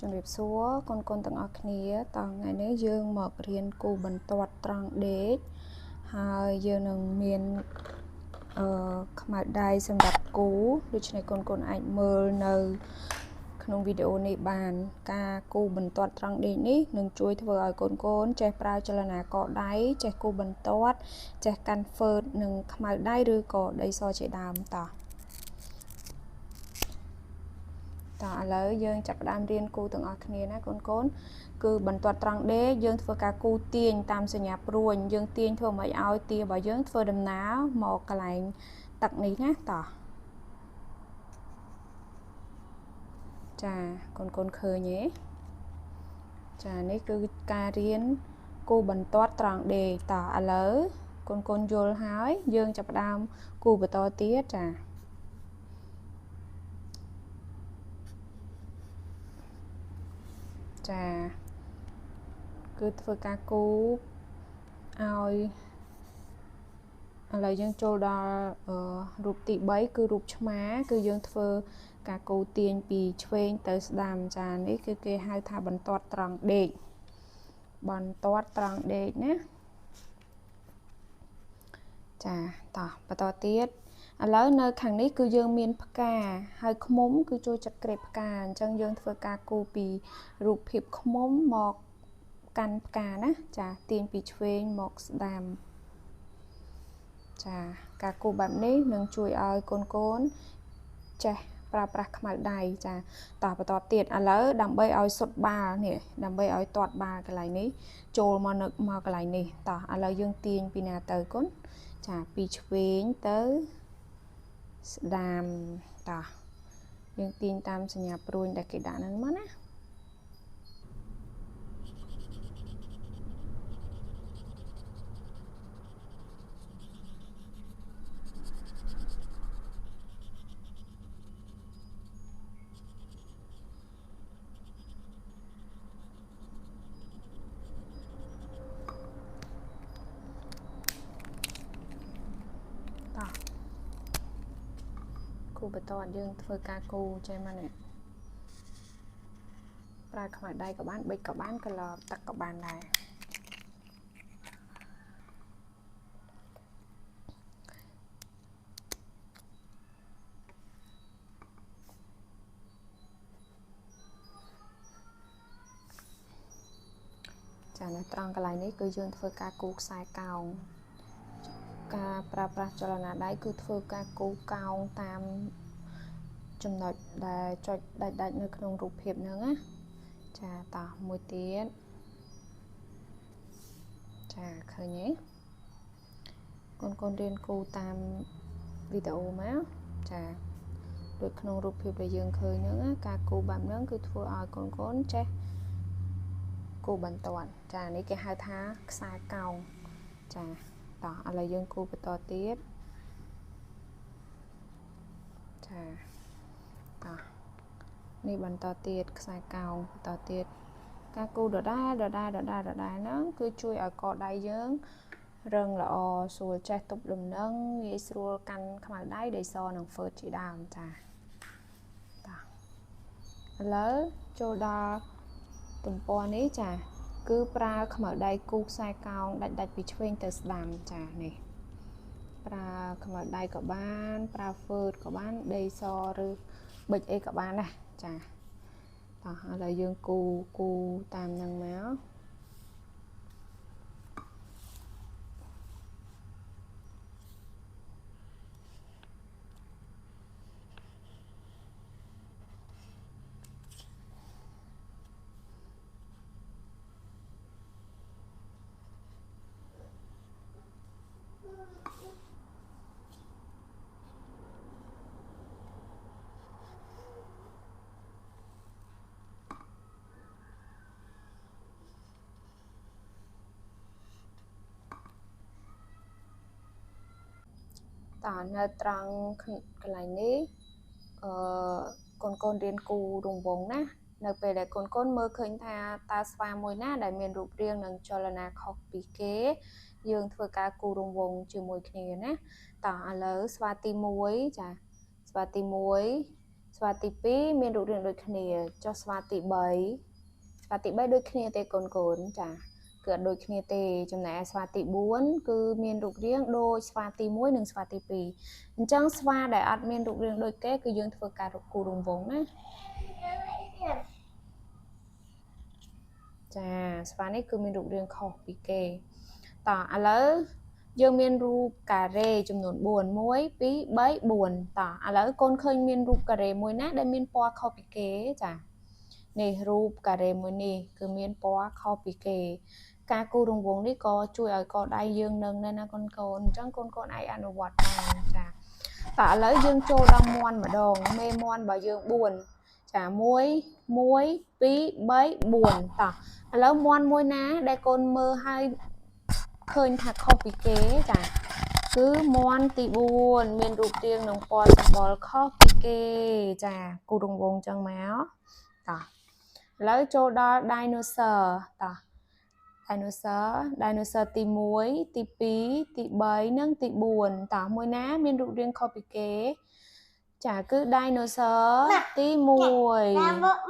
ជំរាបសួរកូនទាំងអស់គ្នាតថ្ងៃនេះយើងមករៀនគូបន្ទាត់ត្រង់ដេកហើយយើងនឹងមានខ្មៅដៃសម្រាប់គូដូច្នេះកូនអាចមើលនៅក្នុងវីដេអូនេះបានការគូបន្ទាត់ត្រង់ដេកនេះនឹងជួយធ្វើឲ្យកូនចេះប្រើចលនាកដៃចេះគូបន្ទាត់ចេះកាន់ហ្វឺតនឹងខ្មៅដៃឬក៏ដីសជាដើមតឥឡូវយើងចាប់ផ្ដើមរៀនគូទាំងអស់គ្នាណាកូនគឺបន្ទាត់ត្រង់ដេកយើងធ្វើការគូទាញតាមសញ្ញាព្រួញយើងទាញធ្វើម៉េចឲ្យទារបស់យើងធ្វើដំណើរមកកន្លែងទឹកនេះណាចាកូនឃើញទេចានេះគឺការរៀនគូបន្ទាត់ត្រង់ដេកឥឡូវកូនយល់ហើយយើងចាប់ផ្ដើមគូបន្តទៀតចាគឺធ្វើការគូឲ្យឥឡូវយើងចូលដល់រូបទី3គឺរូបឆ្មាគឺយើងធ្វើការគូទាញពីឆ្វេងទៅស្ដាំចានេះគឺគេហៅថាបន្ទាត់ត្រង់ដេកណាចាបន្តទៀតឥឡូវនៅខាងនេះគឺយើងមានផ្កាហើយឃ្មុំគឺចូលចិត្តក្រេបផ្កាអញ្ចឹងយើងធ្វើការគូពីរូបភាពឃ្មុំមកកាន់ផ្កាណាចាទាញពីឆ្វេងមកស្ដាំចាការគូបែបនេះនឹងជួយឲ្យកូនចេះប្រើប្រាស់ខ្មៅដៃចាបន្តទៀតឥឡូវដើម្បីឲ្យសុទ្ធបាល់នេះដើម្បីឲ្យទាត់បាល់កន្លែងនេះចូលមកកន្លែងនេះឥឡូវយើងទាញពីណាទៅកូនចាពីឆ្វេងទៅស្ដាំយើងទាញតាមសញ្ញាព្រួញដែលគេដាក់ហ្នឹងមកណាគូបន្តយើងធ្វើការគូចេះមកនេះប្រើខ្មៅដៃក៏បានបិចក៏បានកន្លបទឹកក៏បានដែរចានៅត្រង់កន្លែងនេះគឺយើងធ្វើការគូខ្សែកោងការប្រើប្រាស់ចលនាដៃគឺធ្វើការគូកោងតាមចំណុចដែលចុចដាច់នៅក្នុងរូបភាពហ្នឹងណាចាមួយទៀតចាឃើញទេកូនរៀនគូតាមវីដេអូមកចាដូចក្នុងរូបភាពដែលយើងឃើញហ្នឹងការគូបែបហ្នឹងគឺធ្វើឲ្យកូនចេះគូបន្ទាត់ចានេះគេហៅថាខ្សែកោងចាឥឡូវយើងគូបន្តទៀតចានេះបន្តទៀតខ្សែកោងបន្តទៀតការគូដដែលហ្នឹងគឺជួយឲ្យកដៃយើងរឹងល្អស្រួលចេះទប់លំនឹងងាយស្រួលកាន់ខ្មៅដៃដីសនិងហ្វឺតជាដើមចាឥឡូវចូលដល់ទំព័រនេះចាគឺប្រើខ្មៅដៃគូខ្សែកោងដាច់ពីឆ្វេងទៅស្ដាំចានេះប្រើខ្មៅដៃក៏បានប្រើហ្វឺតក៏បានដីសឬប៊ិចអីក៏បានដែរចាឥឡូវយើងគូតាមនឹងមកនៅត្រង់កន្លែងនេះកូនរៀនគូរង្វង់ណានៅពេលដែលកូនមើលឃើញថាតើស្វាមួយណាដែលមានរូបរាងនិងចលនាខុសពីគេយើងធ្វើការគូរង្វង់ជាមួយគ្នាណាឥឡូវស្វាទី1ចាស្វា ស្វាទី2មានរូបរាងដូចគ្នាចុះស្វាទី3ដូចគ្នាទេកូនចាគឺអត់ដូចគ្នាទេចំណែកស្វាទី4គឺមានរូបរាងដូចស្វាទី1និងស្វាទី2អញ្ចឹងស្វាដែលអត់មានរូបរាងដូចគេគឺយើងធ្វើការគូររង្វង់ណាចាស្វានេះគឺមានរូបរាងខុសពីគេតោះឥឡូវយើងមានរូបការ៉េចំនួន4 1 2 3 4តោះឥឡូវកូនឃើញមានរូបការ៉េមួយណាដែលមានពណ៌ខុសពីគេចានេះរូបការ៉េមួយនេះគឺមានពណ៌ខុសពីគេការគូររង្វង់នេះក៏ជួយឲ្យកដៃយើងនឹងដែរណាកូនអញ្ចឹងកូនអាចអនុវត្តបានចាតោះឥឡូវយើងចូលដល់មាន់ម្ដងមេមាន់របស់យើង4ចា1 2 3 4តោះឥឡូវមាន់មួយណាដែលកូនមើលឲ្យឃើញថាខុសពីគេចាគឺមាន់ទី4មានរូបរាងនិងពណ៌សម្បុរខុសពីគេចាគូររង្វង់ចឹងមកតោះឥឡូវចូលដល់ dinosaur តោះ dinosaur ទី1ទី2ទី3និងទី4តោះមួយណាមានរូបរាងខុសពីគេចាគឺ dinosaur ទី1